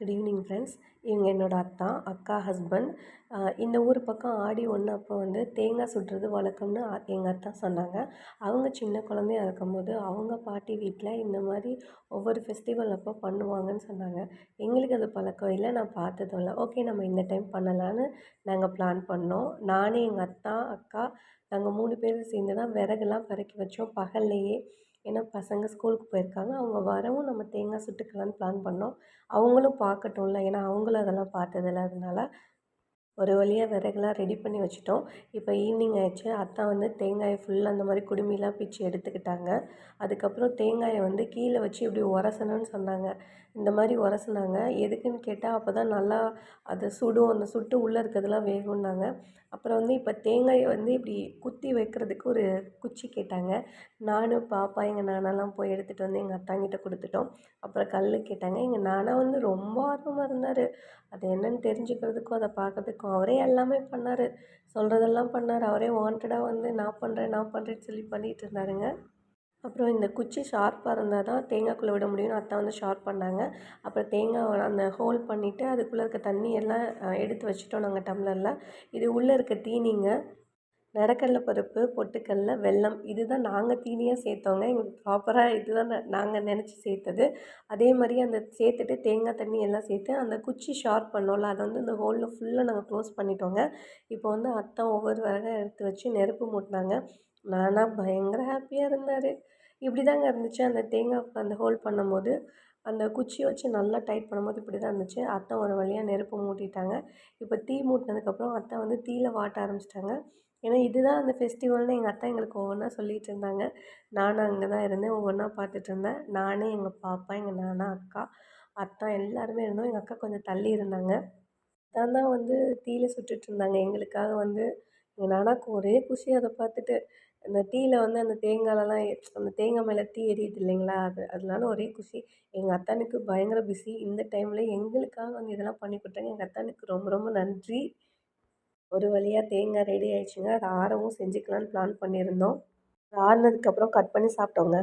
Good evening friends. இவங்க என்னோடய அக்கா ஹஸ்பண்ட். இந்த ஊர் பக்கம் ஆடி 1 அப்போ வந்து தேங்காய் சுடுறது வழக்கம்னு எங்கள் அத்தா சொன்னாங்க. அவங்க சின்ன குழந்தையா இருக்கும்போது அவங்க பாட்டி வீட்டில் இந்த மாதிரி ஒவ்வொரு ஃபெஸ்டிவல் அப்போ பண்ணுவாங்கன்னு சொன்னாங்க. எங்களுக்கு அது பழக்கம் இல்லை, நான் பார்த்ததும் இல்லை. ஓகே, நம்ம இந்த டைம் பண்ணலான்னு நாங்கள் பிளான் பண்ணோம். நானே, எங்கள் அக்கா நாங்கள் 3 பேரும் சேர்ந்து தான் விறகுலாம் பறக்கி வச்சோம் பகல்லையே. ஏன்னா பசங்க ஸ்கூலுக்கு போயிருக்காங்க. அவங்க வரவும் நம்ம தேங்காய் சுட்டுக்கலான்னு பிளான் பண்ணோம். அவங்களும் பார்க்கட்டும்ல, ஏன்னா அவங்களும் அதெல்லாம் பார்த்ததில்ல. அதனால ஒரு வழியாக விறகுலாம் ரெடி பண்ணி வச்சுட்டோம். இப்போ ஈவினிங் ஆயிடுச்சு. அத்தா வந்து தேங்காயை ஃபுல்லாக அந்த மாதிரி குடுமிலாம் பிச்சு எடுத்துக்கிட்டாங்க. அதுக்கப்புறம் தேங்காயை வந்து கீழே வச்சு இப்படி உரசணும்னு சொன்னாங்க. இந்த மாதிரி உரசுனாங்க. எதுக்குன்னு கேட்டால் அப்போ தான் நல்லா அது சுடும், அந்த சுட்டு உள்ளே இருக்கிறதெல்லாம் வேகும்னாங்க. அப்புறம் வந்து இப்போ தேங்காயை வந்து இப்படி குத்தி வைக்கிறதுக்கு ஒரு குச்சி கேட்டாங்க. நானும் பாப்பா எங்கள் நானாலாம் போய் எடுத்துகிட்டு வந்து எங்கள் அத்தாங்கிட்ட கொடுத்துட்டோம். அப்புறம் கல் கேட்டாங்க. எங்கள் நானா வந்து ரொம்ப ஆர்வமாக இருந்தார். அது என்னன்னு தெரிஞ்சுக்கிறதுக்கும் அதை பார்க்கறதுக்கும். அவரே எல்லாமே பண்ணார். சொல்கிறதெல்லாம் பண்ணார். அவரே வாண்டடாக வந்து நான் பண்ணுறேன் நான் பண்ணுறேன்னு சொல்லி பண்ணிகிட்டு இருந்தாருங்க. அப்புறம் இந்த குச்சி ஷார்ப்பாக இருந்தால் தான் தேங்காய்க்குள்ளே விட முடியும்னு அத்தை வந்து ஷார்ப் பண்ணாங்க. அப்புறம் தேங்காய் அந்த ஹோல் பண்ணிவிட்டு அதுக்குள்ளே இருக்க தண்ணி எல்லாம் எடுத்து வச்சுட்டோம் நாங்கள் டம்ளரில். இது உள்ளே இருக்க தீனிங்க. நடக்கடலை பருப்பு, பொட்டுக்கடல, வெல்லம் இதுதான் நாங்கள் தீனியாக சேர்த்தோங்க. எங்களுக்கு ப்ராப்பராக இதுதான் நாங்கள் நினச்சி சேர்த்தது. அதே மாதிரி அந்த சேர்த்துட்டு தேங்காய் தண்ணி எல்லாம் சேர்த்து அந்த குச்சி ஷார்ப் பண்ணோம்ல, அதை வந்து இந்த ஹோலில் ஃபுல்லாக நாங்கள் க்ளோஸ் பண்ணிட்டோங்க. இப்போ வந்து அத்தை ஒவ்வொரு விறகா எடுத்து வச்சு நெருப்பு மூட்டினாங்க. நானா பயங்கர ஹாப்பியாக இருந்தார். இப்படி தாங்க இருந்துச்சு அந்த தேங்காய் அந்த ஹோல் பண்ணும்போது. அந்த குச்சியை வச்சு நல்லா டைட் பண்ணும்போது இப்படி தான் இருந்துச்சு. அத்தை ஒரு வழியாக நெருப்பு மூட்டிட்டாங்க. இப்போ தீ மூட்டினதுக்கப்புறம் அத்தை வந்து தீயில வாட்ட ஆரம்பிச்சிட்டாங்க. ஏன்னா இதுதான் அந்த ஃபெஸ்டிவல்னு எங்கள் அத்தை எங்களுக்கு ஒவ்வொன்றா சொல்லிகிட்டு இருந்தாங்க. நானும் அங்கே தான் இருந்தேன். ஒவ்வொன்றா பார்த்துட்ருந்தேன். நானு, எங்கள் பாப்பா, எங்கள் நானா, அக்கா, அத்தா எல்லாருமே இருந்தோம். எங்கள் அக்கா கொஞ்சம் தள்ளி இருந்தாங்க. அத்தான் தான் வந்து தீயில சுட்டுட்ருந்தாங்க எங்களுக்காக வந்து. எங்கள் நானாக்கு ஒரே குஷி அத பார்த்துட்டு. அந்த தீயில வந்து அந்த தேங்காய்லலாம் அந்த தேங்காய் மேல தீ எரியுது இல்லைங்களா? அதனால ஒரே குஷி. எங்கள் அத்தானுக்கு பயங்கர பிஸி. இந்த டைம்ல எங்களுக்காக வந்து இதெல்லாம் பண்ணி குடுத்தாங்க. எங்கள் அத்தானுக்கு ரொம்ப ரொம்ப நன்றி. ஒரு வழியா தேங்காய் ரெடி ஆயிடுச்சுங்க. அது ஆறவும் செஞ்சுக்கலான்னு பிளான் பண்ணியிருந்தோம். அது ஆறுனதுக்கப்புறம் கட் பண்ணி சாப்பிட்டோங்க.